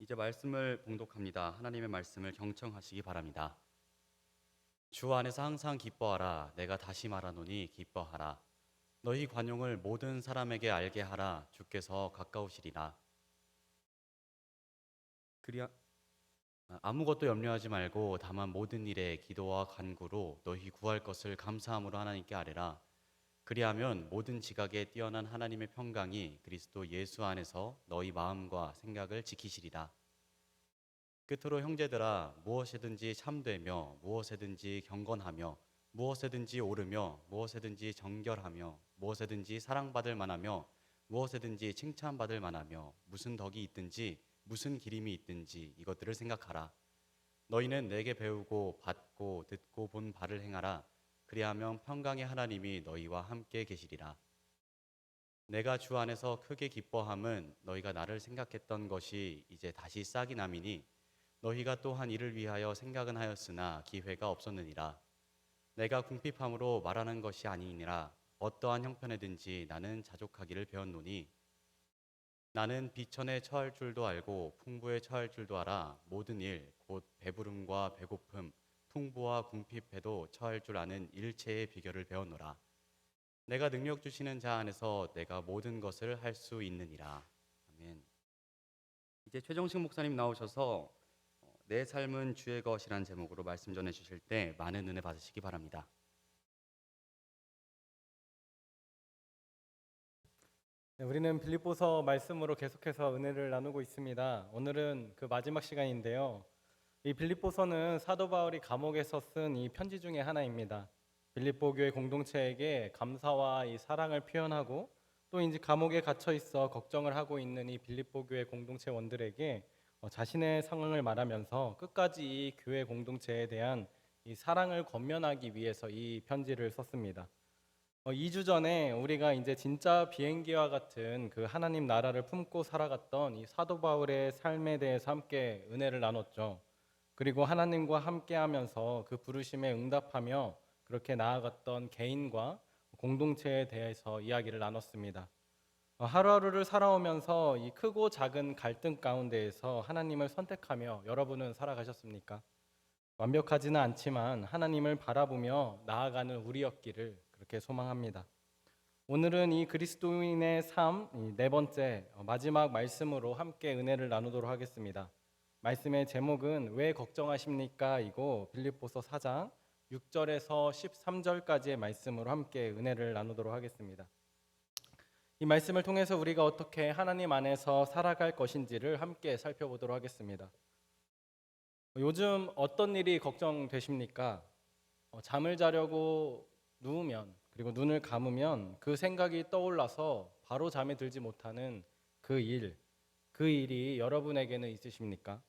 이제 말씀을 봉독합니다. 하나님의 말씀을 경청하시기 바랍니다. 주 안에서 항상 기뻐하라. 내가 다시 말하노니 기뻐하라. 너희 관용을 모든 사람에게 알게 하라. 주께서 가까우시리라. 그리하 아무것도 염려하지 말고 다만 모든 일에 기도와 간구로 너희 구할 것을 감사함으로 하나님께 아뢰라. 그리하면 모든 지각에 뛰어난 하나님의 평강이 그리스도 예수 안에서 너희 마음과 생각을 지키시리라. 끝으로 형제들아, 무엇이든지 참되며 무엇이든지 경건하며 무엇이든지 옳으며 무엇이든지 정결하며 무엇이든지 사랑받을 만하며 무엇이든지 칭찬받을 만하며 무슨 덕이 있든지 무슨 기림이 있든지 이것들을 생각하라. 너희는 내게 배우고 받고 듣고 본 바를 행하라. 그리하면 평강의 하나님이 너희와 함께 계시리라. 내가 주 안에서 크게 기뻐함은 너희가 나를 생각했던 것이 이제 다시 싹이 남이니 너희가 또한 이를 위하여 생각은 하였으나 기회가 없었느니라. 내가 궁핍함으로 말하는 것이 아니니라. 어떠한 형편에든지 나는 자족하기를 배웠노니 나는 비천에 처할 줄도 알고 풍부에 처할 줄도 알아. 모든 일 곧 배부름과 배고픔 풍부와 궁핍에도 처할 줄 아는 일체의 비결을 배웠노라. 내가 능력 주시는 자 안에서 내가 모든 것을 할 수 있느니라. 아멘. 이제 최정식 목사님 나오셔서 내 삶은 주의 것이란 제목으로 말씀 전해 주실 때 많은 은혜 받으시기 바랍니다. 네, 우리는 빌립보서 말씀으로 계속해서 은혜를 나누고 있습니다. 오늘은 그 마지막 시간인데요. 이 빌립보서는 사도 바울이 감옥에서 쓴 이 편지 중에 하나입니다. 빌립보 교회 공동체에게 감사와 이 사랑을 표현하고 또 이제 감옥에 갇혀 있어 걱정을 하고 있는 이 빌립보 교회 공동체원들에게 자신의 상황을 말하면서 끝까지 이 교회 공동체에 대한 이 사랑을 권면하기 위해서 이 편지를 썼습니다. 2주 전에 우리가 이제 진짜 비행기와 같은 그 하나님 나라를 품고 살아갔던 이 사도 바울의 삶에 대해서 함께 은혜를 나눴죠. 그리고 하나님과 함께 하면서 그 부르심에 응답하며 그렇게 나아갔던 개인과 공동체에 대해서 이야기를 나눴습니다. 하루하루를 살아오면서 이 크고 작은 갈등 가운데에서 하나님을 선택하며 여러분은 살아가셨습니까? 완벽하지는 않지만 하나님을 바라보며 나아가는 우리였기를 그렇게 소망합니다. 오늘은 이 그리스도인의 삶 네 번째 마지막 말씀으로 함께 은혜를 나누도록 하겠습니다. 말씀의 제목은 왜 걱정하십니까? 이고 빌립보서 4장 6절에서 13절까지의 말씀으로 함께 은혜를 나누도록 하겠습니다. 이 말씀을 통해서 우리가 어떻게 하나님 안에서 살아갈 것인지를 함께 살펴보도록 하겠습니다. 요즘 어떤 일이 걱정되십니까? 잠을 자려고 누우면 그리고 눈을 감으면 그 생각이 떠올라서 바로 잠에 들지 못하는 그 일이 여러분에게는 있으십니까?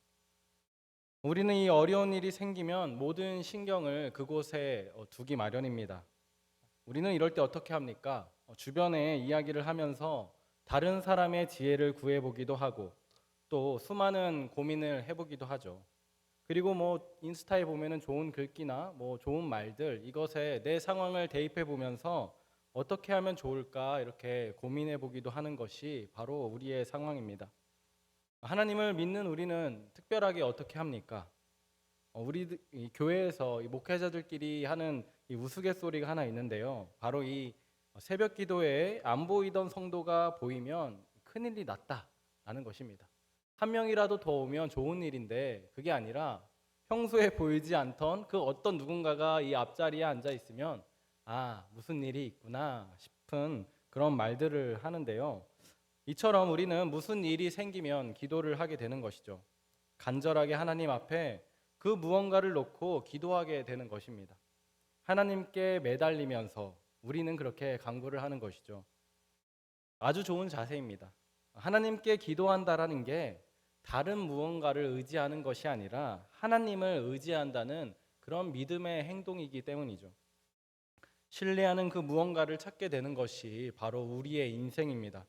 우리는 이 어려운 일이 생기면 모든 신경을 그곳에 두기 마련입니다. 우리는 이럴 때 어떻게 합니까? 주변에 이야기를 하면서 다른 사람의 지혜를 구해보기도 하고 또 수많은 고민을 해보기도 하죠. 그리고 뭐 인스타에 보면은 좋은 글귀나 뭐 좋은 말들 이것에 내 상황을 대입해 보면서 어떻게 하면 좋을까 이렇게 고민해 보기도 하는 것이 바로 우리의 상황입니다. 하나님을 믿는 우리는 특별하게 어떻게 합니까? 우리 이 교회에서 이 목회자들끼리 하는 이 우스갯소리가 하나 있는데요. 바로 이 새벽 기도에 안 보이던 성도가 보이면 큰일이 났다라는 것입니다. 한 명이라도 더 오면 좋은 일인데 그게 아니라 평소에 보이지 않던 그 어떤 누군가가 이 앞자리에 앉아 있으면 무슨 일이 있구나 싶은 그런 말들을 하는데요. 이처럼 우리는 무슨 일이 생기면 기도를 하게 되는 것이죠. 간절하게 하나님 앞에 그 무언가를 놓고 기도하게 되는 것입니다. 하나님께 매달리면서 우리는 그렇게 간구를 하는 것이죠. 아주 좋은 자세입니다. 하나님께 기도한다라는 게 다른 무언가를 의지하는 것이 아니라 하나님을 의지한다는 그런 믿음의 행동이기 때문이죠. 신뢰하는 그 무언가를 찾게 되는 것이 바로 우리의 인생입니다.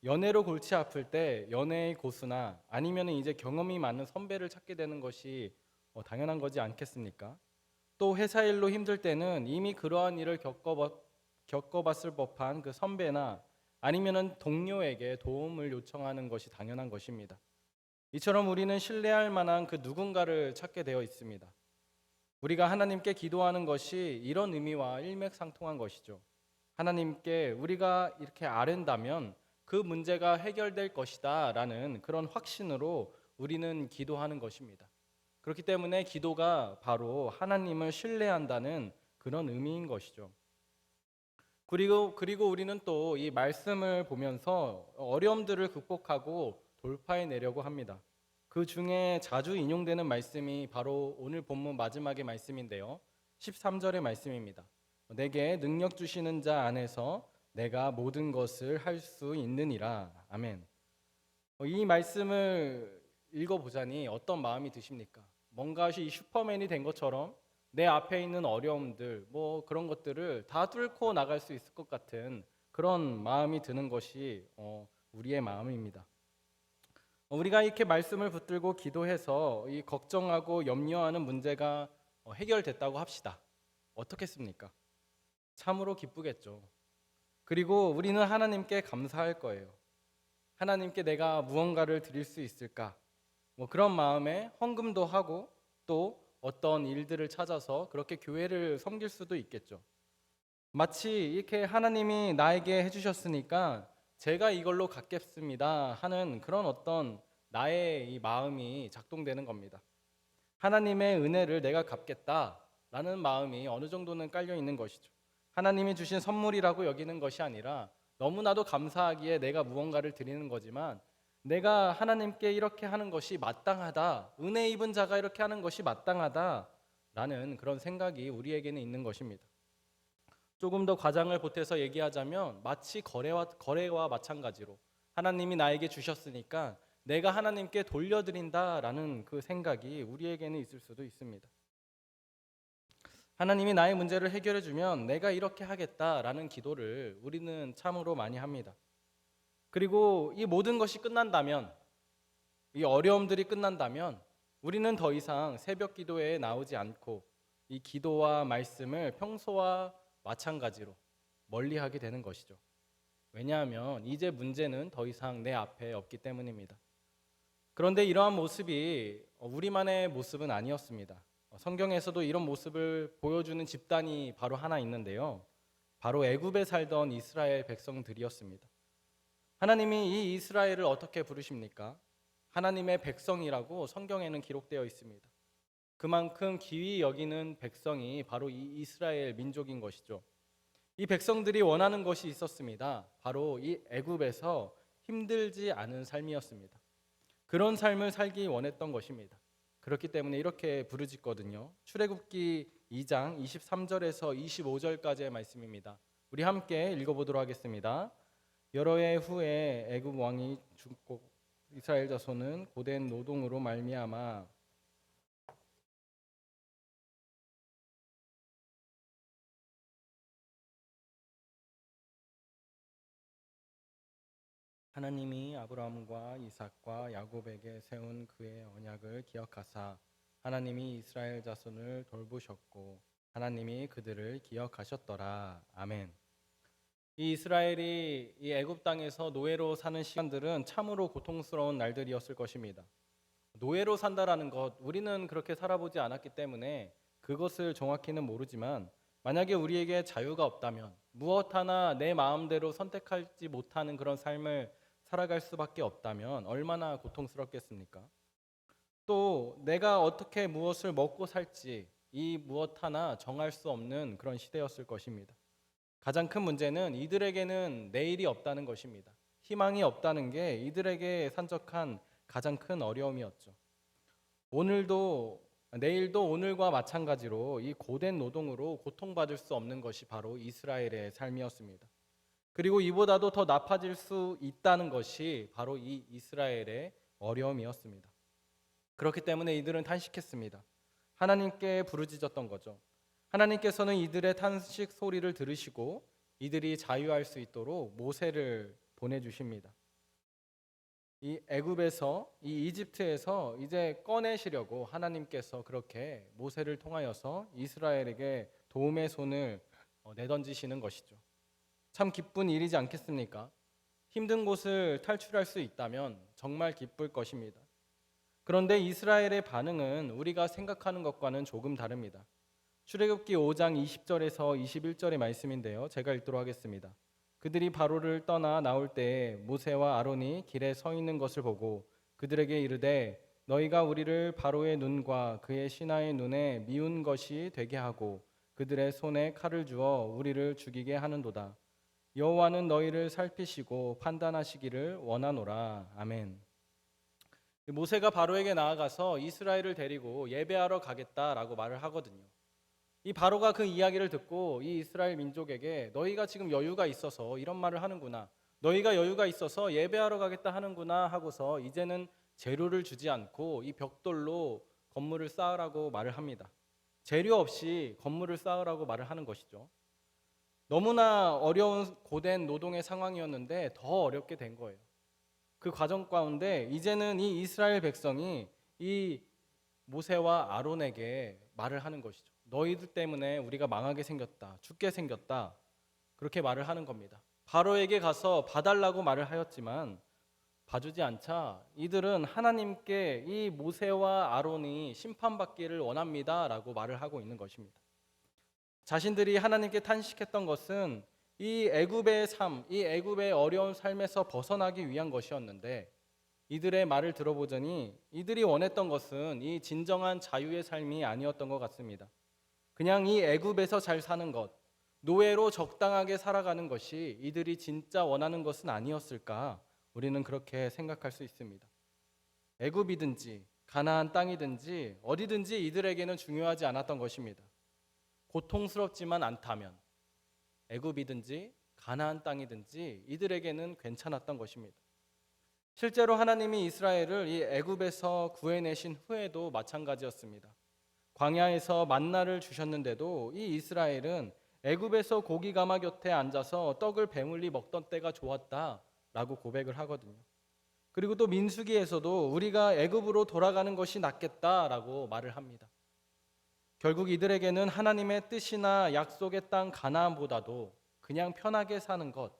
연애로 골치 아플 때 연애의 고수나 아니면 이제 경험이 많은 선배를 찾게 되는 것이 당연한 거지 않겠습니까? 또 회사 일로 힘들 때는 이미 그러한 일을 겪어봤을 법한 그 선배나 아니면은 동료에게 도움을 요청하는 것이 당연한 것입니다. 이처럼 우리는 신뢰할 만한 그 누군가를 찾게 되어 있습니다. 우리가 하나님께 기도하는 것이 이런 의미와 일맥상통한 것이죠. 하나님께 우리가 이렇게 아른다면 그 문제가 해결될 것이다 라는 그런 확신으로 우리는 기도하는 것입니다. 그렇기 때문에 기도가 바로 하나님을 신뢰한다는 그런 의미인 것이죠. 그리고 우리는 또 이 말씀을 보면서 어려움들을 극복하고 돌파해 내려고 합니다. 그 중에 자주 인용되는 말씀이 바로 오늘 본문 마지막의 말씀인데요. 13절의 말씀입니다. 내게 능력 주시는 자 안에서 내가 모든 것을 할 수 있느니라. 아멘. 이 말씀을 읽어보자니 어떤 마음이 드십니까? 뭔가 이 슈퍼맨이 된 것처럼 내 앞에 있는 어려움들, 뭐 그런 것들을 다 뚫고 나갈 수 있을 것 같은 그런 마음이 드는 것이 우리의 마음입니다. 우리가 이렇게 말씀을 붙들고 기도해서 이 걱정하고 염려하는 문제가 해결됐다고 합시다. 어떻겠습니까? 참으로 기쁘겠죠. 그리고 우리는 하나님께 감사할 거예요. 하나님께 내가 무언가를 드릴 수 있을까? 뭐 그런 마음에 헌금도 하고 또 어떤 일들을 찾아서 그렇게 교회를 섬길 수도 있겠죠. 마치 이렇게 하나님이 나에게 해주셨으니까 제가 이걸로 갚겠습니다 하는 그런 어떤 나의 이 마음이 작동되는 겁니다. 하나님의 은혜를 내가 갚겠다라는 마음이 어느 정도는 깔려 있는 것이죠. 하나님이 주신 선물이라고 여기는 것이 아니라 너무나도 감사하기에 내가 무언가를 드리는 거지만 내가 하나님께 이렇게 하는 것이 마땅하다, 은혜 입은 자가 이렇게 하는 것이 마땅하다라는 그런 생각이 우리에게는 있는 것입니다. 조금 더 과장을 보태서 얘기하자면 마치 거래와 마찬가지로 하나님이 나에게 주셨으니까 내가 하나님께 돌려드린다라는 그 생각이 우리에게는 있을 수도 있습니다. 하나님이 나의 문제를 해결해 주면 내가 이렇게 하겠다라는 기도를 우리는 참으로 많이 합니다. 그리고 이 모든 것이 끝난다면, 이 어려움들이 끝난다면 우리는 더 이상 새벽 기도에 나오지 않고 이 기도와 말씀을 평소와 마찬가지로 멀리하게 되는 것이죠. 왜냐하면 이제 문제는 더 이상 내 앞에 없기 때문입니다. 그런데 이러한 모습이 우리만의 모습은 아니었습니다. 성경에서도 이런 모습을 보여주는 집단이 바로 하나 있는데요. 바로 애굽에 살던 이스라엘 백성들이었습니다. 하나님이 이 이스라엘을 어떻게 부르십니까? 하나님의 백성이라고 성경에는 기록되어 있습니다. 그만큼 귀히 여기는 백성이 바로 이 이스라엘 민족인 것이죠. 이 백성들이 원하는 것이 있었습니다. 바로 이 애굽에서 힘들지 않은 삶이었습니다. 그런 삶을 살기 원했던 것입니다. 그렇기 때문에 이렇게 부르짖거든요. 출애굽기 2장 23절에서 25절까지의 말씀입니다. 우리 함께 읽어보도록 하겠습니다. 여러 해 후에 애굽 왕이 죽고 이스라엘 자손은 고된 노동으로 말미암아 하나님이 아브라함과 이삭과 야곱에게 세운 그의 언약을 기억하사 하나님이 이스라엘 자손을 돌보셨고 하나님이 그들을 기억하셨더라. 아멘. 이 이스라엘이 이 애굽 땅에서 노예로 사는 시간들은 참으로 고통스러운 날들이었을 것입니다. 노예로 산다라는 것, 우리는 그렇게 살아보지 않았기 때문에 그것을 정확히는 모르지만 만약에 우리에게 자유가 없다면 무엇 하나 내 마음대로 선택하지 못하는 그런 삶을 살아갈 수밖에 없다면 얼마나 고통스럽겠습니까? 또 내가 어떻게 무엇을 먹고 살지 이 무엇 하나 정할 수 없는 그런 시대였을 것입니다. 가장 큰 문제는 이들에게는 내일이 없다는 것입니다. 희망이 없다는 게 이들에게 산적한 가장 큰 어려움이었죠. 내일도 오늘과 마찬가지로 이 고된 노동으로 고통받을 수 없는 것이 바로 이스라엘의 삶이었습니다. 그리고 이보다도 더 나빠질 수 있다는 것이 바로 이 이스라엘의 어려움이었습니다. 그렇기 때문에 이들은 탄식했습니다. 하나님께 부르짖었던 거죠. 하나님께서는 이들의 탄식 소리를 들으시고 이들이 자유할 수 있도록 모세를 보내주십니다. 이 애굽에서 이 이집트에서 이제 꺼내시려고 하나님께서 그렇게 모세를 통하여서 이스라엘에게 도움의 손을 내던지시는 것이죠. 참 기쁜 일이지 않겠습니까? 힘든 곳을 탈출할 수 있다면 정말 기쁠 것입니다. 그런데 이스라엘의 반응은 우리가 생각하는 것과는 조금 다릅니다. 출애굽기 5장 20절에서 21절의 말씀인데요. 제가 읽도록 하겠습니다. 그들이 바로를 떠나 나올 때에 모세와 아론이 길에 서 있는 것을 보고 그들에게 이르되 너희가 우리를 바로의 눈과 그의 신하의 눈에 미운 것이 되게 하고 그들의 손에 칼을 주어 우리를 죽이게 하는도다. 여호와는 너희를 살피시고 판단하시기를 원하노라. 아멘. 모세가 바로에게 나아가서 이스라엘을 데리고 예배하러 가겠다라고 말을 하거든요. 이 바로가 그 이야기를 듣고 이 이스라엘 민족에게 너희가 지금 여유가 있어서 이런 말을 하는구나. 너희가 여유가 있어서 예배하러 가겠다 하는구나 하고서 이제는 재료를 주지 않고 이 벽돌로 건물을 쌓으라고 말을 합니다. 재료 없이 건물을 쌓으라고 말을 하는 것이죠. 너무나 어려운 고된 노동의 상황이었는데 더 어렵게 된 거예요. 그 과정 가운데 이제는 이 이스라엘 백성이 이 모세와 아론에게 말을 하는 것이죠. 너희들 때문에 우리가 망하게 생겼다, 죽게 생겼다, 그렇게 말을 하는 겁니다. 바로에게 가서 봐달라고 말을 하였지만 봐주지 않자 이들은 하나님께 이 모세와 아론이 심판받기를 원합니다 라고 말을 하고 있는 것입니다. 자신들이 하나님께 탄식했던 것은 이 애굽의 삶, 이 애굽의 어려운 삶에서 벗어나기 위한 것이었는데 이들의 말을 들어보자니 이들이 원했던 것은 이 진정한 자유의 삶이 아니었던 것 같습니다. 그냥 이 애굽에서 잘 사는 것, 노예로 적당하게 살아가는 것이 이들이 진짜 원하는 것은 아니었을까? 우리는 그렇게 생각할 수 있습니다. 애굽이든지 가나안 땅이든지 어디든지 이들에게는 중요하지 않았던 것입니다. 고통스럽지만 않다면 애굽이든지 가나안 땅이든지 이들에게는 괜찮았던 것입니다. 실제로 하나님이 이스라엘을 이 애굽에서 구해내신 후에도 마찬가지였습니다. 광야에서 만나를 주셨는데도 이 이스라엘은 애굽에서 고기 가마 곁에 앉아서 떡을 배물리 먹던 때가 좋았다라고 고백을 하거든요. 그리고 또 민수기에서도 우리가 애굽으로 돌아가는 것이 낫겠다라고 말을 합니다. 결국 이들에게는 하나님의 뜻이나 약속의 땅 가나안보다도 그냥 편하게 사는 것,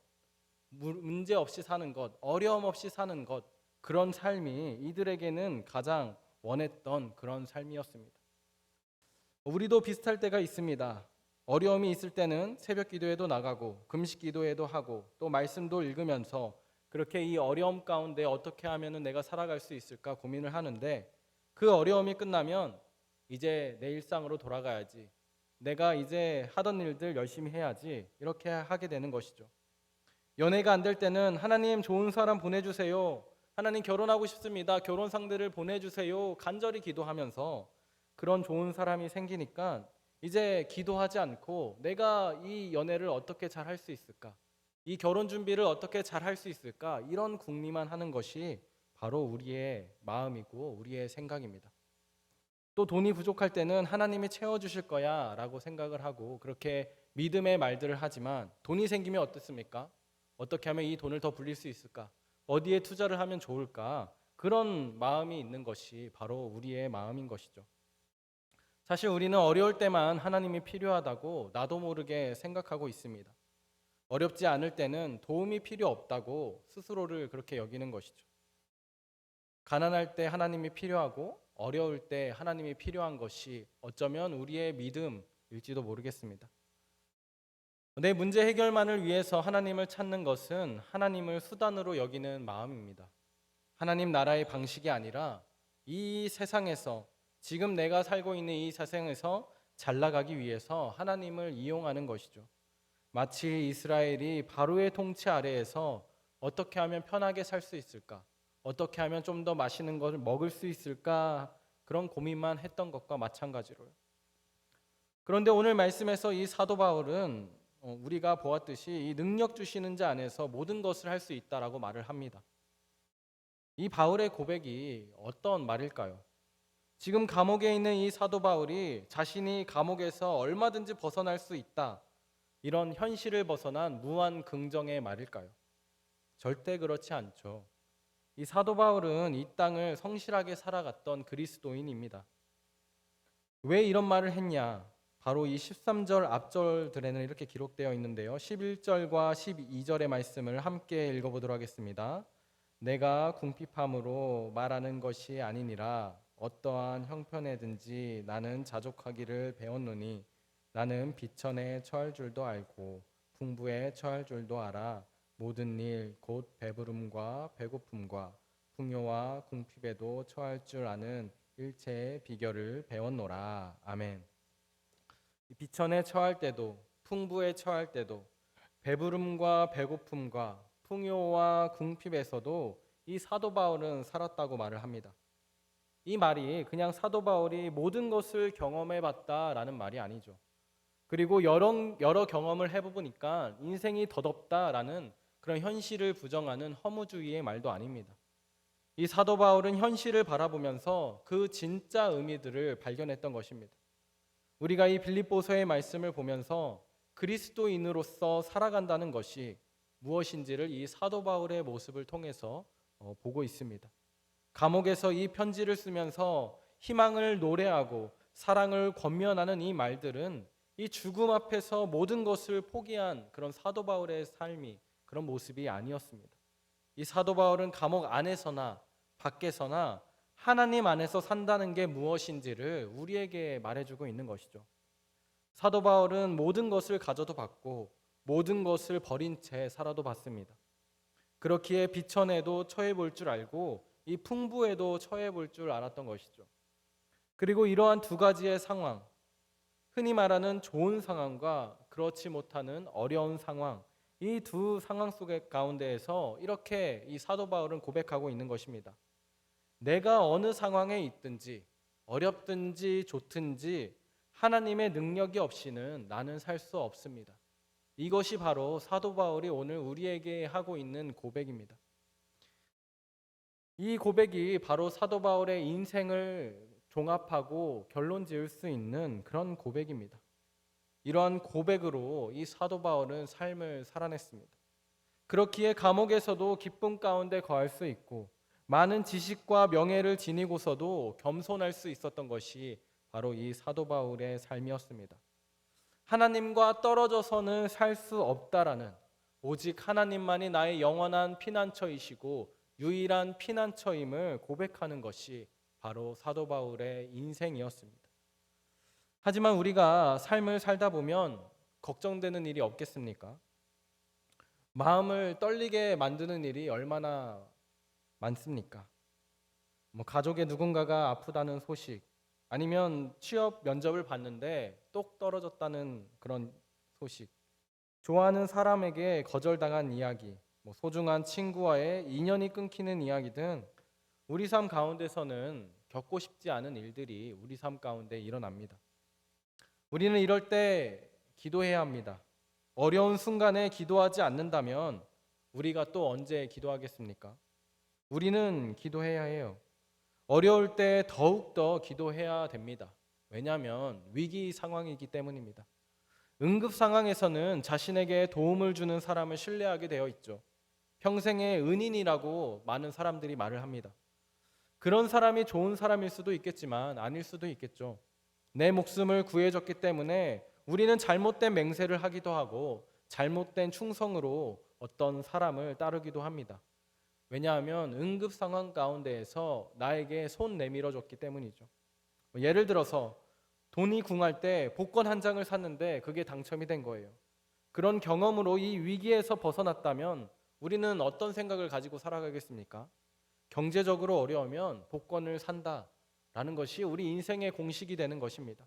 문제 없이 사는 것, 어려움 없이 사는 것, 그런 삶이 이들에게는 가장 원했던 그런 삶이었습니다. 우리도 비슷할 때가 있습니다. 어려움이 있을 때는 새벽 기도에도 나가고 금식 기도에도 하고 또 말씀도 읽으면서 그렇게 이 어려움 가운데 어떻게 하면 내가 살아갈 수 있을까 고민을 하는데 그 어려움이 끝나면 이제 내 일상으로 돌아가야지. 내가 이제 하던 일들 열심히 해야지. 이렇게 하게 되는 것이죠. 연애가 안 될 때는 하나님 좋은 사람 보내주세요. 하나님 결혼하고 싶습니다. 결혼 상대를 보내주세요. 간절히 기도하면서 그런 좋은 사람이 생기니까 이제 기도하지 않고 내가 이 연애를 어떻게 잘 할 수 있을까? 이 결혼 준비를 어떻게 잘 할 수 있을까? 이런 궁리만 하는 것이 바로 우리의 마음이고 우리의 생각입니다. 또 돈이 부족할 때는 하나님이 채워주실 거야 라고 생각을 하고 그렇게 믿음의 말들을 하지만 돈이 생기면 어떻습니까? 어떻게 하면 이 돈을 더 불릴 수 있을까? 어디에 투자를 하면 좋을까? 그런 마음이 있는 것이 바로 우리의 마음인 것이죠. 사실 우리는 어려울 때만 하나님이 필요하다고 나도 모르게 생각하고 있습니다. 어렵지 않을 때는 도움이 필요 없다고 스스로를 그렇게 여기는 것이죠. 가난할 때 하나님이 필요하고 어려울 때 하나님이 필요한 것이 어쩌면 우리의 믿음일지도 모르겠습니다. 내 문제 해결만을 위해서 하나님을 찾는 것은 하나님을 수단으로 여기는 마음입니다. 하나님 나라의 방식이 아니라 이 세상에서 지금 내가 살고 있는 이 세상에서 잘 나가기 위해서 하나님을 이용하는 것이죠. 마치 이스라엘이 바로의 통치 아래에서 어떻게 하면 편하게 살 수 있을까? 어떻게 하면 좀 더 맛있는 것을 먹을 수 있을까? 그런 고민만 했던 것과 마찬가지로요. 그런데 오늘 말씀에서 이 사도 바울은 우리가 보았듯이 이 능력 주시는 자 안에서 모든 것을 할 수 있다라고 말을 합니다. 이 바울의 고백이 어떤 말일까요? 지금 감옥에 있는 이 사도 바울이 자신이 감옥에서 얼마든지 벗어날 수 있다. 이런 현실을 벗어난 무한 긍정의 말일까요? 절대 그렇지 않죠. 이 사도 바울은 이 땅을 성실하게 살아갔던 그리스도인입니다. 왜 이런 말을 했냐? 바로 이 13절 앞절들에는 이렇게 기록되어 있는데요. 11절과 12절의 말씀을 함께 읽어보도록 하겠습니다. 내가 궁핍함으로 말하는 것이 아니니라. 어떠한 형편에든지 나는 자족하기를 배웠노니 나는 비천에 처할 줄도 알고 풍부에 처할 줄도 알아. 모든 일 곧 배부름과 배고픔과 풍요와 궁핍에도 처할 줄 아는 일체의 비결을 배웠노라. 아멘. 이 비천에 처할 때도 풍부에 처할 때도 배부름과 배고픔과 풍요와 궁핍에서도 이 사도 바울은 살았다고 말을 합니다. 이 말이 그냥 사도 바울이 모든 것을 경험해 봤다라는 말이 아니죠. 그리고 여러 경험을 해보니까 인생이 더덥다라는 그런 현실을 부정하는 허무주의의 말도 아닙니다. 이 사도 바울은 현실을 바라보면서 그 진짜 의미들을 발견했던 것입니다. 우리가 이 빌립보서의 말씀을 보면서 그리스도인으로서 살아간다는 것이 무엇인지를 이 사도 바울의 모습을 통해서 보고 있습니다. 감옥에서 이 편지를 쓰면서 희망을 노래하고 사랑을 권면하는 이 말들은 이 죽음 앞에서 모든 것을 포기한 그런 사도 바울의 삶이 그런 모습이 아니었습니다. 이 사도 바울은 감옥 안에서나 밖에서나 하나님 안에서 산다는 게 무엇인지를 우리에게 말해주고 있는 것이죠. 사도 바울은 모든 것을 가져도 받고 모든 것을 버린 채 살아도 받습니다. 그렇기에 비천에도 처해 볼 줄 알고 이 풍부에도 처해 볼 줄 알았던 것이죠. 그리고 이러한 두 가지의 상황, 흔히 말하는 좋은 상황과 그렇지 못하는 어려운 상황, 이 두 상황 속의 가운데에서 이렇게 이 사도 바울은 고백하고 있는 것입니다. 내가 어느 상황에 있든지 어렵든지 좋든지 하나님의 능력이 없이는 나는 살 수 없습니다. 이것이 바로 사도 바울이 오늘 우리에게 하고 있는 고백입니다. 이 고백이 바로 사도 바울의 인생을 종합하고 결론 지을 수 있는 그런 고백입니다. 이러한 고백으로 이 사도 바울은 삶을 살아냈습니다. 그렇기에 감옥에서도 기쁨 가운데 거할 수 있고 많은 지식과 명예를 지니고서도 겸손할 수 있었던 것이 바로 이 사도 바울의 삶이었습니다. 하나님과 떨어져서는 살 수 없다라는, 오직 하나님만이 나의 영원한 피난처이시고 유일한 피난처임을 고백하는 것이 바로 사도 바울의 인생이었습니다. 하지만 우리가 삶을 살다 보면 걱정되는 일이 없겠습니까? 마음을 떨리게 만드는 일이 얼마나 많습니까? 가족의 누군가가 아프다는 소식, 아니면 취업 면접을 봤는데 똑 떨어졌다는 그런 소식, 좋아하는 사람에게 거절당한 이야기, 소중한 친구와의 인연이 끊기는 이야기 등 우리 삶 가운데서는 겪고 싶지 않은 일들이 우리 삶 가운데 일어납니다. 우리는 이럴 때 기도해야 합니다. 어려운 순간에 기도하지 않는다면 우리가 또 언제 기도하겠습니까? 우리는 기도해야 해요. 어려울 때 더욱더 기도해야 됩니다. 왜냐하면 위기 상황이기 때문입니다. 응급 상황에서는 자신에게 도움을 주는 사람을 신뢰하게 되어 있죠. 평생의 은인이라고 많은 사람들이 말을 합니다. 그런 사람이 좋은 사람일 수도 있겠지만 아닐 수도 있겠죠. 내 목숨을 구해줬기 때문에 우리는 잘못된 맹세를 하기도 하고 잘못된 충성으로 어떤 사람을 따르기도 합니다. 왜냐하면 응급 상황 가운데에서 나에게 손 내밀어 줬기 때문이죠. 예를 들어서 돈이 궁할 때 복권 한 장을 샀는데 그게 당첨이 된 거예요. 그런 경험으로 이 위기에서 벗어났다면 우리는 어떤 생각을 가지고 살아가겠습니까? 경제적으로 어려우면 복권을 산다라는 것이 우리 인생의 공식이 되는 것입니다.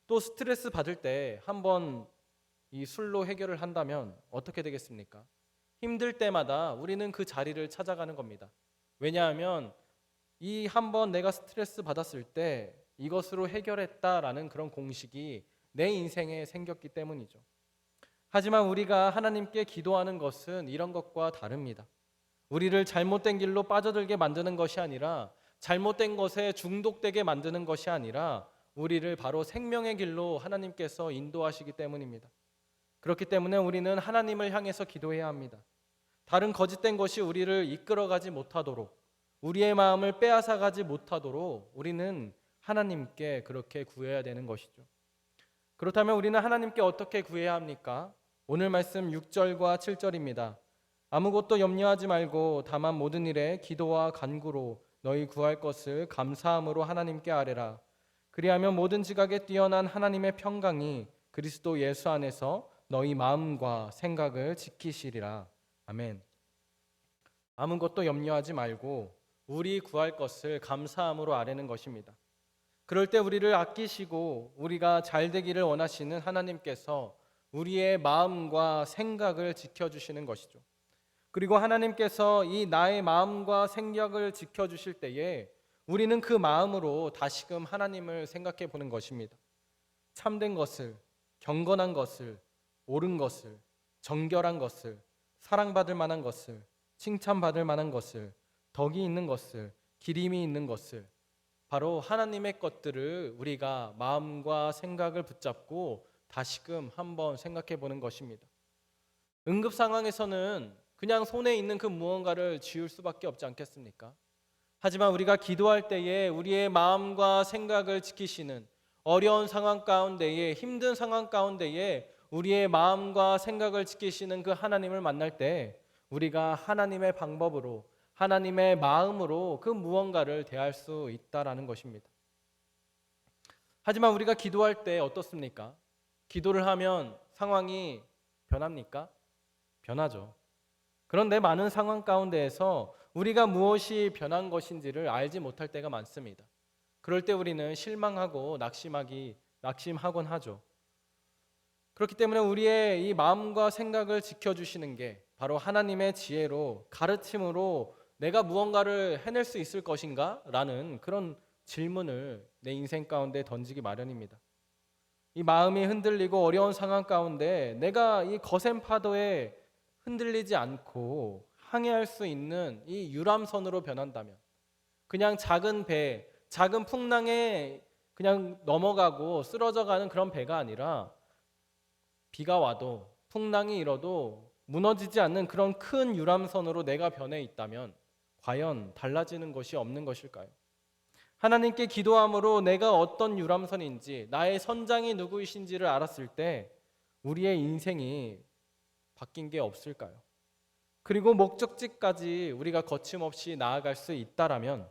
또 스트레스 받을 때 한번 이 술로 해결을 한다면 어떻게 되겠습니까? 힘들 때마다 우리는 그 자리를 찾아가는 겁니다. 왜냐하면 이 한번 내가 스트레스 받았을 때 이것으로 해결했다라는 그런 공식이 내 인생에 생겼기 때문이죠. 하지만 우리가 하나님께 기도하는 것은 이런 것과 다릅니다. 우리를 잘못된 길로 빠져들게 만드는 것이 아니라, 잘못된 것에 중독되게 만드는 것이 아니라 우리를 바로 생명의 길로 하나님께서 인도하시기 때문입니다. 그렇기 때문에 우리는 하나님을 향해서 기도해야 합니다. 다른 거짓된 것이 우리를 이끌어가지 못하도록, 우리의 마음을 빼앗아가지 못하도록 우리는 하나님께 그렇게 구해야 되는 것이죠. 그렇다면 우리는 하나님께 어떻게 구해야 합니까? 오늘 말씀 6절과 7절입니다. 아무것도 염려하지 말고 다만 모든 일에 기도와 간구로 너희 구할 것을 감사함으로 하나님께 아뢰라. 그리하면 모든 지각에 뛰어난 하나님의 평강이 그리스도 예수 안에서 너희 마음과 생각을 지키시리라. 아멘. 아무것도 염려하지 말고 우리 구할 것을 감사함으로 아뢰는 것입니다. 그럴 때 우리를 아끼시고 우리가 잘 되기를 원하시는 하나님께서 우리의 마음과 생각을 지켜주시는 것이죠. 그리고 하나님께서 이 나의 마음과 생각을 지켜주실 때에 우리는 그 마음으로 다시금 하나님을 생각해 보는 것입니다. 참된 것을, 경건한 것을, 옳은 것을, 정결한 것을, 사랑받을 만한 것을, 칭찬받을 만한 것을, 덕이 있는 것을, 기림이 있는 것을, 바로 하나님의 것들을 우리가 마음과 생각을 붙잡고 다시금 한번 생각해 보는 것입니다. 응급 상황에서는 그냥 손에 있는 그 무언가를 지울 수밖에 없지 않겠습니까? 하지만 우리가 기도할 때에 우리의 마음과 생각을 지키시는, 어려운 상황 가운데에, 힘든 상황 가운데에 우리의 마음과 생각을 지키시는 그 하나님을 만날 때 우리가 하나님의 방법으로, 하나님의 마음으로 그 무언가를 대할 수 있다라는 것입니다. 하지만 우리가 기도할 때 어떻습니까? 기도를 하면 상황이 변합니까? 변하죠. 그런데 많은 상황 가운데에서 우리가 무엇이 변한 것인지를 알지 못할 때가 많습니다. 그럴 때 우리는 실망하고 낙심하곤 하죠. 그렇기 때문에 우리의 이 마음과 생각을 지켜주시는 게 바로 하나님의 지혜로, 가르침으로 내가 무언가를 해낼 수 있을 것인가? 라는 그런 질문을 내 인생 가운데 던지기 마련입니다. 이 마음이 흔들리고 어려운 상황 가운데 내가 이 거센 파도에 흔들리지 않고 항해할 수 있는 이 유람선으로 변한다면, 그냥 작은 배, 작은 풍랑에 그냥 넘어가고 쓰러져가는 그런 배가 아니라 비가 와도 풍랑이 일어도 무너지지 않는 그런 큰 유람선으로 내가 변해 있다면 과연 달라지는 것이 없는 것일까요? 하나님께 기도함으로 내가 어떤 유람선인지, 나의 선장이 누구이신지를 알았을 때 우리의 인생이 바뀐 게 없을까요? 그리고 목적지까지 우리가 거침없이 나아갈 수 있다라면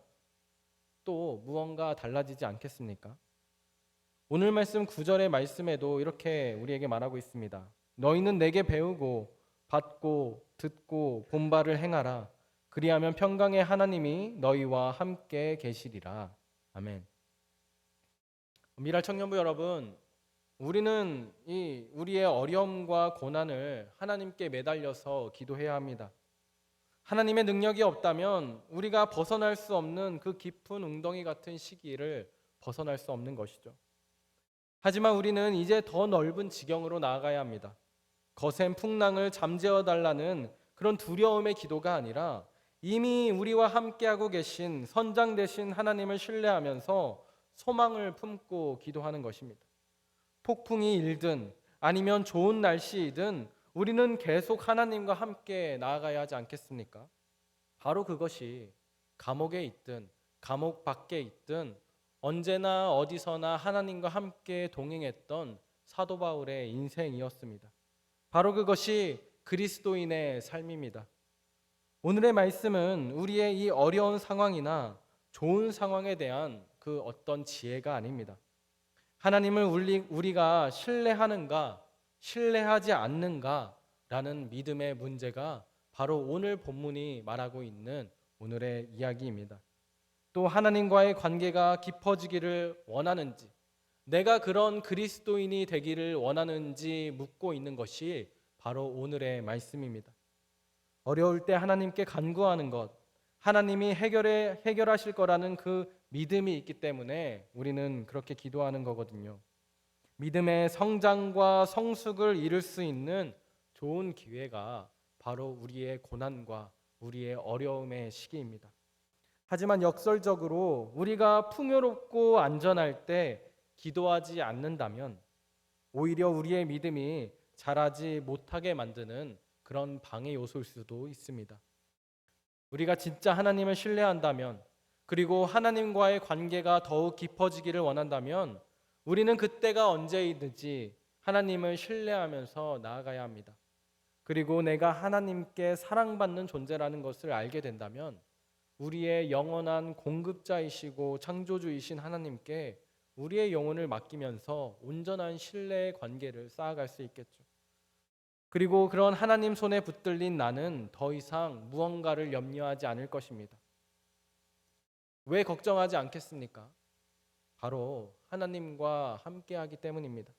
또 무언가 달라지지 않겠습니까? 오늘 말씀 9절의 말씀에도 이렇게 우리에게 말하고 있습니다. 너희는 내게 배우고 받고 듣고 본 바를 행하라. 그리하면 평강의 하나님이 너희와 함께 계시리라. 아멘. 미랄 청년부 여러분, 우리는 우리의 어려움과 고난을 하나님께 매달려서 기도해야 합니다. 하나님의 능력이 없다면 우리가 벗어날 수 없는 그 깊은 웅덩이 같은 시기를 벗어날 수 없는 것이죠. 하지만 우리는 이제 더 넓은 지경으로 나아가야 합니다. 거센 풍랑을 잠재워 달라는 그런 두려움의 기도가 아니라 이미 우리와 함께하고 계신 선장 되신 하나님을 신뢰하면서 소망을 품고 기도하는 것입니다. 폭풍이 일든 아니면 좋은 날씨이든 우리는 계속 하나님과 함께 나아가야 하지 않겠습니까? 바로 그것이 감옥에 있든 감옥 밖에 있든 언제나 어디서나 하나님과 함께 동행했던 사도 바울의 인생이었습니다. 바로 그것이 그리스도인의 삶입니다. 오늘의 말씀은 우리의 이 어려운 상황이나 좋은 상황에 대한 그 어떤 지혜가 아닙니다. 하나님을 우리가 신뢰하는가, 신뢰하지 않는가라는 믿음의 문제가 바로 오늘 본문이 말하고 있는 오늘의 이야기입니다. 또 하나님과의 관계가 깊어지기를 원하는지, 내가 그런 그리스도인이 되기를 원하는지 묻고 있는 것이 바로 오늘의 말씀입니다. 어려울 때 하나님께 간구하는 것, 하나님이 해결하실 거라는 그 믿음이 있기 때문에 우리는 그렇게 기도하는 거거든요. 믿음의 성장과 성숙을 이룰 수 있는 좋은 기회가 바로 우리의 고난과 우리의 어려움의 시기입니다. 하지만 역설적으로 우리가 풍요롭고 안전할 때 기도하지 않는다면 오히려 우리의 믿음이 자라지 못하게 만드는 그런 방해 요소일 수도 있습니다. 우리가 진짜 하나님을 신뢰한다면, 그리고 하나님과의 관계가 더욱 깊어지기를 원한다면 우리는 그때가 언제이든지 하나님을 신뢰하면서 나아가야 합니다. 그리고 내가 하나님께 사랑받는 존재라는 것을 알게 된다면 우리의 영원한 공급자이시고 창조주이신 하나님께 우리의 영혼을 맡기면서 온전한 신뢰의 관계를 쌓아갈 수 있겠죠. 그리고 그런 하나님 손에 붙들린 나는 더 이상 무언가를 염려하지 않을 것입니다. 왜 걱정하지 않겠습니까? 바로 하나님과 함께하기 때문입니다.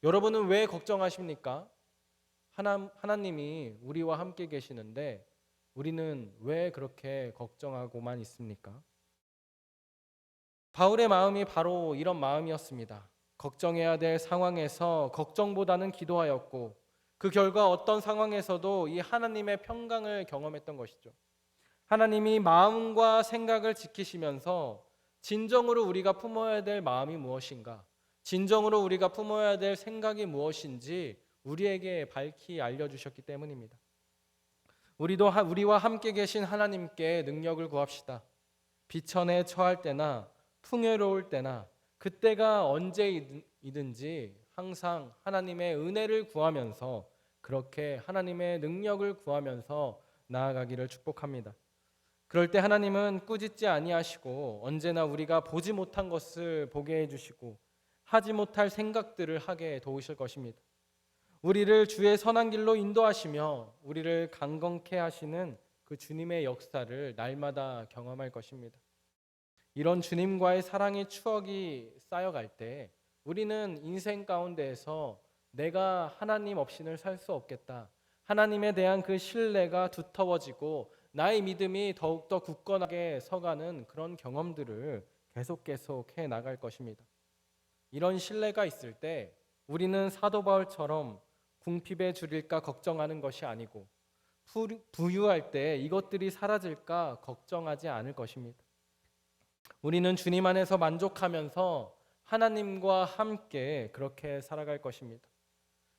여러분은 왜 걱정하십니까? 하나님이 우리와 함께 계시는데 우리는 왜 그렇게 걱정하고만 있습니까? 바울의 마음이 바로 이런 마음이었습니다. 걱정해야 될 상황에서 걱정보다는 기도하였고 그 결과 어떤 상황에서도 이 하나님의 평강을 경험했던 것이죠. 하나님이 마음과 생각을 지키시면서 진정으로 우리가 품어야 될 마음이 무엇인가, 진정으로 우리가 품어야 될 생각이 무엇인지 우리에게 밝히 알려주셨기 때문입니다. 우리도 우리와 함께 계신 하나님께 능력을 구합시다. 비천에 처할 때나 풍요로울 때나 그때가 언제이든지 항상 하나님의 은혜를 구하면서 그렇게 하나님의 능력을 구하면서 나아가기를 축복합니다. 그럴 때 하나님은 꾸짖지 아니하시고 언제나 우리가 보지 못한 것을 보게 해주시고 하지 못할 생각들을 하게 도우실 것입니다. 우리를 주의 선한 길로 인도하시며 우리를 강건케 하시는 그 주님의 역사를 날마다 경험할 것입니다. 이런 주님과의 사랑의 추억이 쌓여갈 때 우리는 인생 가운데에서 내가 하나님 없이는 살 수 없겠다, 하나님에 대한 그 신뢰가 두터워지고 나의 믿음이 더욱더 굳건하게 서가는 그런 경험들을 계속 해 나갈 것입니다. 이런 신뢰가 있을 때 우리는 사도 바울처럼 궁핍에 줄일까 걱정하는 것이 아니고 부유할 때 이것들이 사라질까 걱정하지 않을 것입니다. 우리는 주님 안에서 만족하면서 하나님과 함께 그렇게 살아갈 것입니다.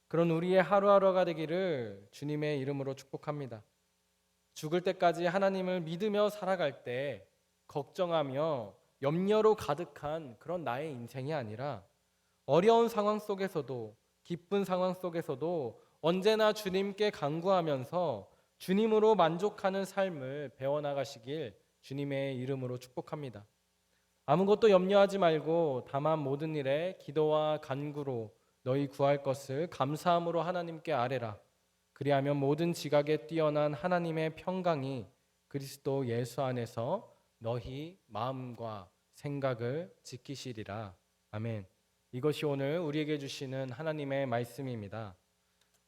그런 우리의 하루하루가 되기를 주님의 이름으로 축복합니다. 죽을 때까지 하나님을 믿으며 살아갈 때 걱정하며 염려로 가득한 그런 나의 인생이 아니라 어려운 상황 속에서도 기쁜 상황 속에서도 언제나 주님께 간구하면서 주님으로 만족하는 삶을 배워나가시길 주님의 이름으로 축복합니다. 아무것도 염려하지 말고 다만 모든 일에 기도와 간구로 너희 구할 것을 감사함으로 하나님께 아뢰라. 그리하면 모든 지각에 뛰어난 하나님의 평강이 그리스도 예수 안에서 너희 마음과 생각을 지키시리라. 아멘. 이것이 오늘 우리에게 주시는 하나님의 말씀입니다.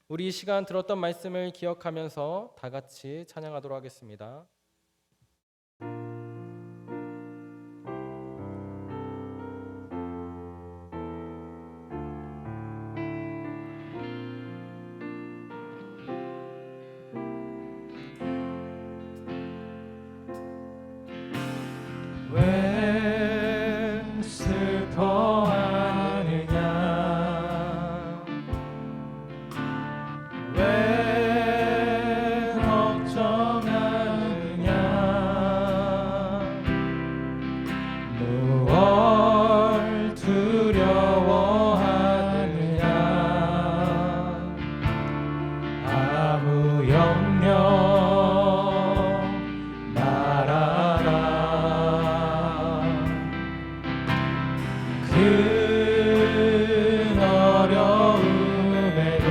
우리 이 시간 들었던 말씀을 기억하면서 다 같이 찬양하도록 하겠습니다. 왜 슬퍼하느냐, 왜 걱정하느냐, 무얼 두려워하느냐, 아무 염려 큰 어려움에도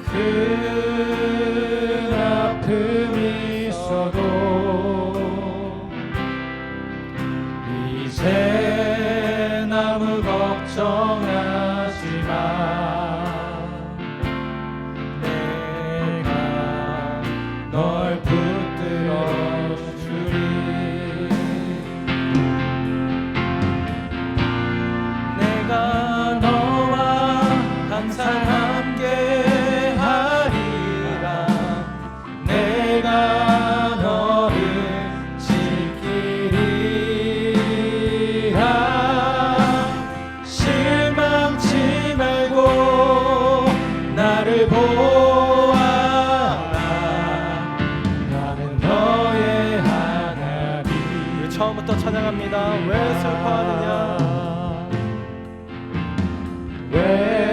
큰 아픔이 있어도 이제 아무 걱정하지 마. 내가 널 붙들어 주리. 항상 함께 하리라. 내가 너를 지키리라. 실망치 말고 나를 보아라. 나는 너의 하나님. 우리 처음부터 찬양합니다. 왜 슬퍼하느냐, 왜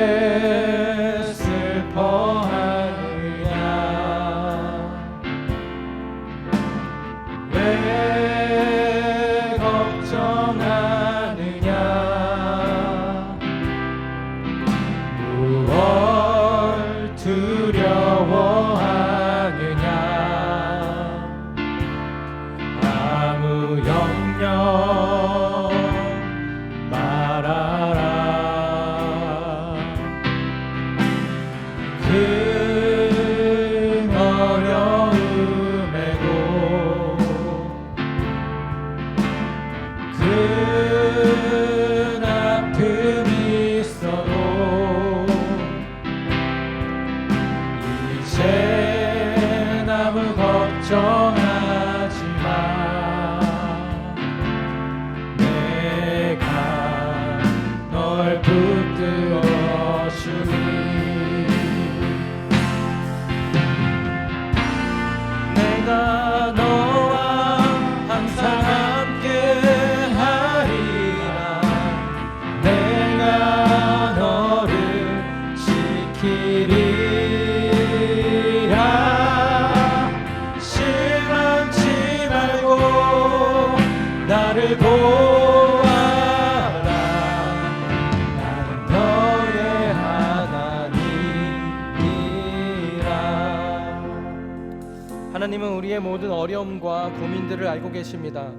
하나님은 우리의 모든 어려움과 고민들을 알고 계십니다.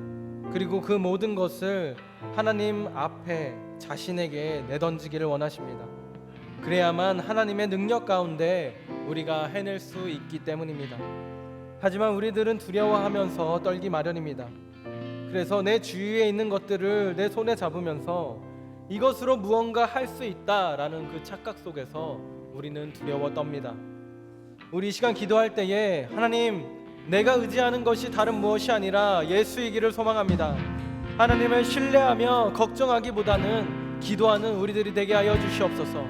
그리고 그 모든 것을 하나님 앞에 자신에게 내던지기를 원하십니다. 그래야만 하나님의 능력 가운데 우리가 해낼 수 있기 때문입니다. 하지만 우리들은 두려워하면서 떨기 마련입니다. 그래서 내 주위에 있는 것들을 내 손에 잡으면서 이것으로 무언가 할 수 있다라는 그 착각 속에서 우리는 두려워 떱니다. 우리 이 시간 기도할 때에 하나님, 내가 의지하는 것이 다른 무엇이 아니라 예수이기를 소망합니다. 하나님을 신뢰하며 걱정하기보다는 기도하는 우리들이 되게 하여 주시옵소서.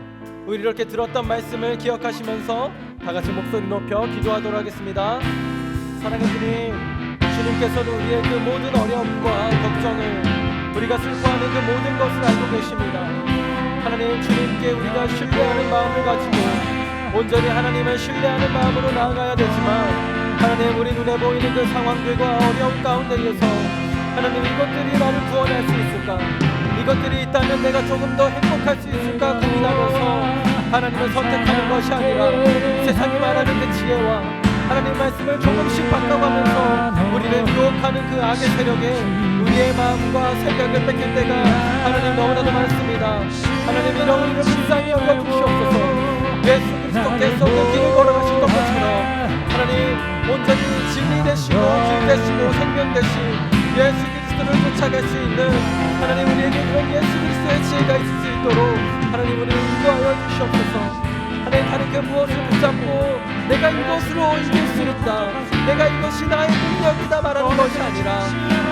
우리 이렇게 들었던 말씀을 기억하시면서 다 같이 목소리 높여 기도하도록 하겠습니다. 사랑의 주님, 주님께서는 우리의 그 모든 어려움과 걱정을, 우리가 슬퍼하는 그 모든 것을 알고 계십니다. 하나님, 주님께 우리가 신뢰하는 마음을 가지고 온전히 하나님을 신뢰하는 마음으로 나아가야 되지만, 하나님, 우리 눈에 보이는 그 상황들과 어려움 가운데에서 하나님, 이것들이 나를 구원할 수 있을까? 이것들이 있다면 내가 조금 더 행복할 수 있을까 고민하면서 하나님을 선택하는 것이 아니라 세상이 말하는 그 지혜와 하나님 말씀을 조금씩 바꿔가면서 우리를 유혹하는 그 악의 세력에 우리의 마음과 생각을 뺏길 때가 하나님 너무나도 많습니다. 하나님, 이런 우리를 불쌍히 여겨주시옵소서. 예수 그리스도께서 그 길을 걸어가신 것처럼 하나님, 온전히 진리 되시고 길 되시고 생명 되신 예수 그리스도를 쫓아갈 수 있는 하나님, 우리에게 그런 예수 그리스도의 지혜가 있을 수 있도록 하나님, 우리를 인도하여 주시옵소서. 하나님, 다른 그 무엇을 붙잡고 내가 이것으로 이길 수 있다, 내가 이것이 나의 능력이다 말하는 것이 아니라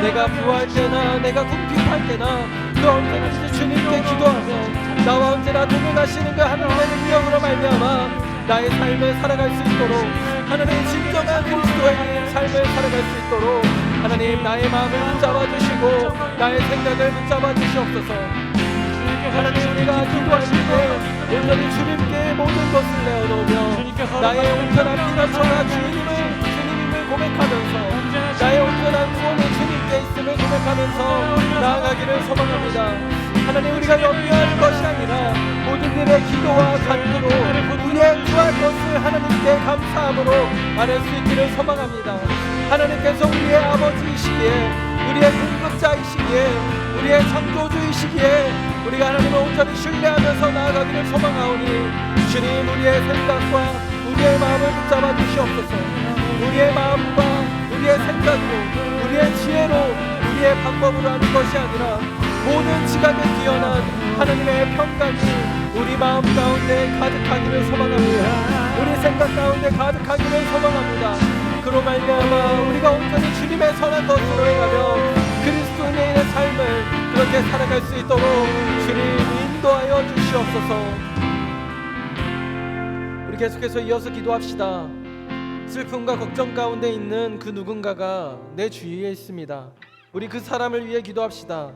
내가 부할 때나 내가 궁핍할 때나 그 언제든지 주님께 기도하며 나와 언제나 동행하시는 그 하나님의 능력으로 말미암아 나의 삶을 살아갈 수 있도록, 하나님 진정한 그리스도의 삶을 살아갈 수 있도록 하나님, 나의 마음을 붙잡아 주시고 나의 생각을 붙잡아 주시옵소서. 하나님, 우리가 기도할 때 온전히 주님께 모든 것을 내어놓으며 나의 온전한 피난처나 주님임을 고백하면서 나의 온전한 구원은 주님께 있음을 고백하면서 나아가기를 소망합니다. 하나님, 우리가 염려하는 것이 아니라 모든 일에 기도와 간구로 우리의 구할 것을 하나님께 감사함으로 아뢰 수 있기를 소망합니다. 하나님께서 우리의 아버지이시기에, 우리의 공급자이시기에, 우리의 창조주이시기에 우리가 하나님을 온전히 신뢰하면서 나아가기를 소망하오니 주님, 우리의 생각과 우리의 마음을 붙잡아 주시옵소서. 우리의 마음과 우리의 생각으로, 우리의 지혜로, 우리의 방법으로 하는 것이 아니라 모든 지각에 뛰어난 하나님의 평강이 우리 마음 가운데 가득하기를 소망합니다. 우리 생각 가운데 가득하기를 소망합니다. 그로 말미암아 우리가 온전히 주님의 선한 것으로 행하며 그리스도인의 삶을 그렇게 살아갈 수 있도록 주님 인도하여 주시옵소서. 우리 계속해서 이어서 기도합시다. 슬픔과 걱정 가운데 있는 그 누군가가 내 주위에 있습니다. 우리 그 사람을 위해 기도합시다.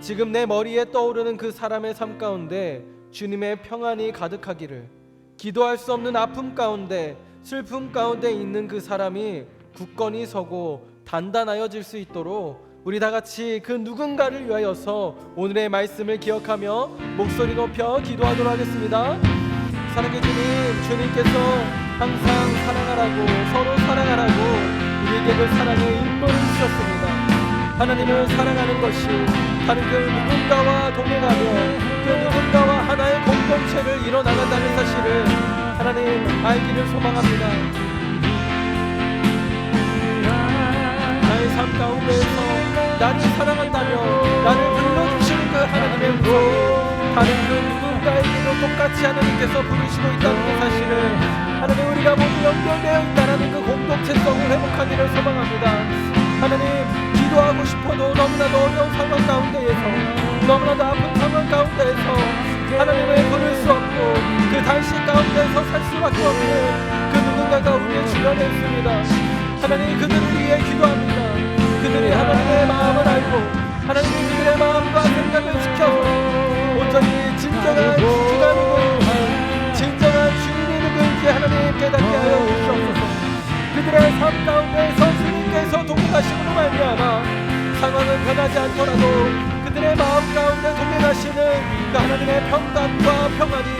지금 내 머리에 떠오르는 그 사람의 삶 가운데 주님의 평안이 가득하기를, 기도할 수 없는 아픔 가운데 슬픔 가운데 있는 그 사람이 굳건히 서고 단단하여질 수 있도록 우리 다 같이 그 누군가를 위하여서 오늘의 말씀을 기억하며 목소리 높여 기도하도록 하겠습니다. 사랑의 주님, 주님께서 항상 사랑하라고, 서로 사랑하라고 우리에게 그 사랑의 인도를 주셨습니다. 하나님을 사랑하는 것이 다른 그 누군가와 동행하며 그 누군가와 하나의 공동체를 이뤄나간다는 사실을 하나님 알기를 소망합니다. 나의 삶 가운데에서 나를 사랑한다며 나를 불러주시는 그 하나님의 음성이 다른 그 누군가에게도 똑같이 하나님께서 부르시고 있다는 그 사실을 하나님, 우리가 모두 연결되어 있다는 그 공동체성을 회복하기를 소망합니다. 하나님, 기도하고 싶어도 너무나도 어려운 상황 가운데에서, 너무나도 아픈 상황 가운데에서 하나님을 부를 수 없고 그 단식 가운데서 살 수밖에 없는 그 누군가가 우리의 주변에 있습니다. 하나님, 그들을 위해 기도합니다. 그들이 하나님의 마음을 알고 하나님, 그들의 마음과 생각을 지켜서 온전히 진정한 주가 누구인지, 진정한 주인이 누구인지 하나님 깨닫게 하여 주시옵소서. 그들의 삶 가운데에서 주님께서 동행하심으로 말미암아 상황은 변하지 않더라도 그들의 마음 가운데 동행하시는 그 하나님의 평강과 평안이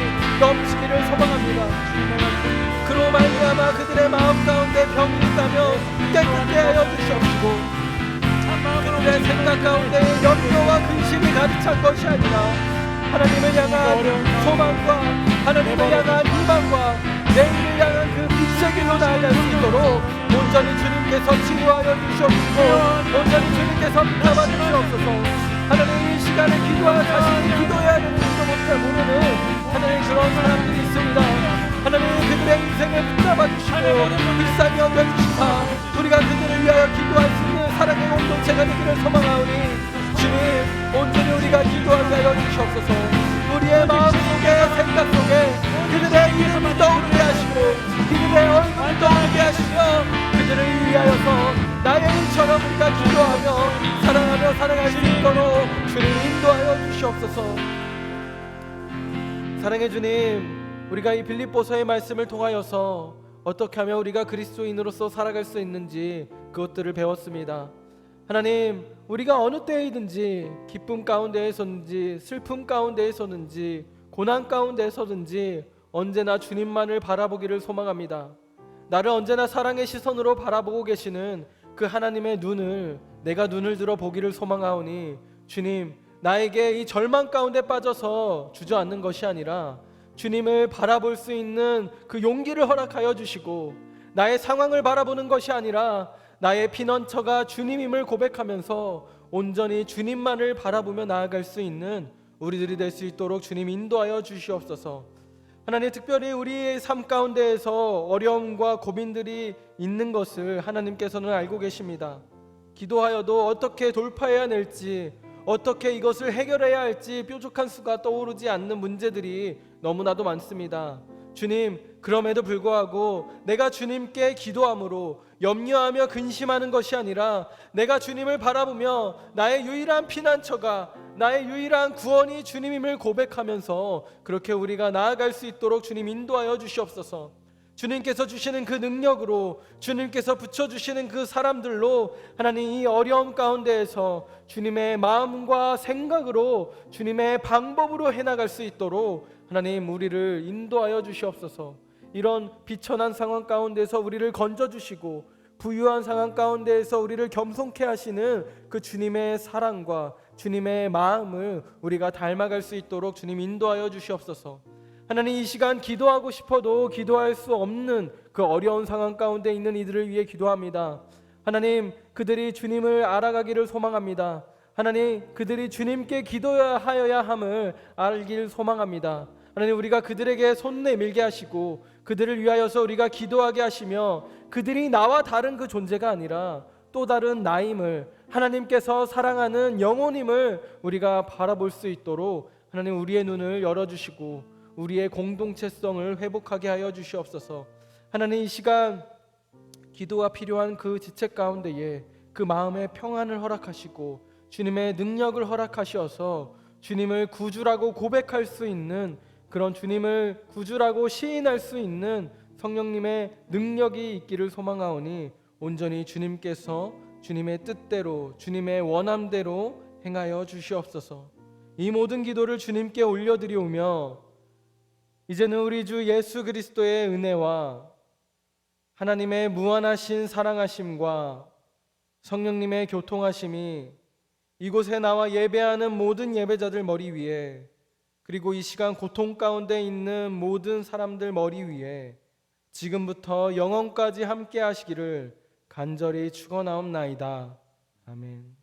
넘치기를 소망합니다. 그로 말미암아 그들의 마음 가운데 병이 있다면 하시고 그들의 생각 가운데 염려와 근심이 가득 찬 것이 아니라 하나님을 향한 소망과 하나님을 향한 희망과 내일을 향한 그 빛의 길로 나아갈 수 있도록 온전히 주님께서 치유하여 주시옵시고 온전히 주님께서 붙잡아 주시옵소서. 하나님 이 시간에 기도할 자신이 기도해야 되는 줄도 못잘 모르는 하나님 그런 사람들이 있습니다. 하나님 그들의 인생을 붙잡아 주시고 불쌍히 여겨주시사 우리가 그들을 위하여 기도할 수 있는 사랑의 공동체가 되기를 소망하오니 주님 온전히 우리가 기도하게 하여 주시옵소서. 우리의 마음속에 생각 속에 그들의 이름이 떠오르게 하시고 그들의 얼굴이 떠오르게 하시며 그들을 위하여서 나의 일처럼 우리가 기도하며 사랑하며 살아갈 수 있도록 주님 인도하여 주시옵소서. 사랑의 주님, 우리가 이 빌립보서의 말씀을 통하여서 어떻게 하면 우리가 그리스도인으로서 살아갈 수 있는지 그것들을 배웠습니다. 하나님, 우리가 어느 때이든지 기쁨 가운데에서든지 슬픔 가운데에서든지 고난 가운데에서든지 언제나 주님만을 바라보기를 소망합니다. 나를 언제나 사랑의 시선으로 바라보고 계시는 그 하나님의 눈을 내가 눈을 들어 보기를 소망하오니 주님, 나에게 이 절망 가운데 빠져서 주저앉는 것이 아니라 주님을 바라볼 수 있는 그 용기를 허락하여 주시고 나의 상황을 바라보는 것이 아니라 나의 피난처가 주님임을 고백하면서 온전히 주님만을 바라보며 나아갈 수 있는 우리들이 될 수 있도록 주님 인도하여 주시옵소서. 하나님, 특별히 우리의 삶 가운데에서 어려움과 고민들이 있는 것을 하나님께서는 알고 계십니다. 기도하여도 어떻게 돌파해야 할지, 어떻게 이것을 해결해야 할지 뾰족한 수가 떠오르지 않는 문제들이 너무나도 많습니다. 주님, 그럼에도 불구하고 내가 주님께 기도함으로 염려하며 근심하는 것이 아니라 내가 주님을 바라보며 나의 유일한 피난처가, 나의 유일한 구원이 주님임을 고백하면서 그렇게 우리가 나아갈 수 있도록 주님 인도하여 주시옵소서. 주님께서 주시는 그 능력으로, 주님께서 붙여주시는 그 사람들로 하나님 이 어려움 가운데에서 주님의 마음과 생각으로, 주님의 방법으로 해나갈 수 있도록 하나님 우리를 인도하여 주시옵소서. 이런 비천한 상황 가운데서 우리를 건져주시고 부유한 상황 가운데에서 우리를 겸손케 하시는 그 주님의 사랑과 주님의 마음을 우리가 닮아갈 수 있도록 주님 인도하여 주시옵소서. 하나님, 이 시간 기도하고 싶어도 기도할 수 없는 그 어려운 상황 가운데 있는 이들을 위해 기도합니다. 하나님, 그들이 주님을 알아가기를 소망합니다. 하나님, 그들이 주님께 기도하여야 함을 알길 소망합니다. 하나님, 우리가 그들에게 손 내밀게 하시고 그들을 위하여서 우리가 기도하게 하시며 그들이 나와 다른 그 존재가 아니라 또 다른 나임을, 하나님께서 사랑하는 영혼임을 우리가 바라볼 수 있도록 하나님 우리의 눈을 열어주시고 우리의 공동체성을 회복하게 하여 주시옵소서. 하나님, 이 시간 기도가 필요한 그 지체 가운데에 그 마음의 평안을 허락하시고 주님의 능력을 허락하셔서 주님을 구주라고 고백할 수 있는, 그런 주님을 구주라고 시인할 수 있는 성령님의 능력이 있기를 소망하오니 온전히 주님께서 주님의 뜻대로, 주님의 원함대로 행하여 주시옵소서. 이 모든 기도를 주님께 올려드리오며 이제는 우리 주 예수 그리스도의 은혜와 하나님의 무한하신 사랑하심과 성령님의 교통하심이 이곳에 나와 예배하는 모든 예배자들 머리 위에, 그리고 이 시간 고통 가운데 있는 모든 사람들 머리 위에 지금부터 영원까지 함께 하시기를 간절히 축원하옵나이다. 아멘.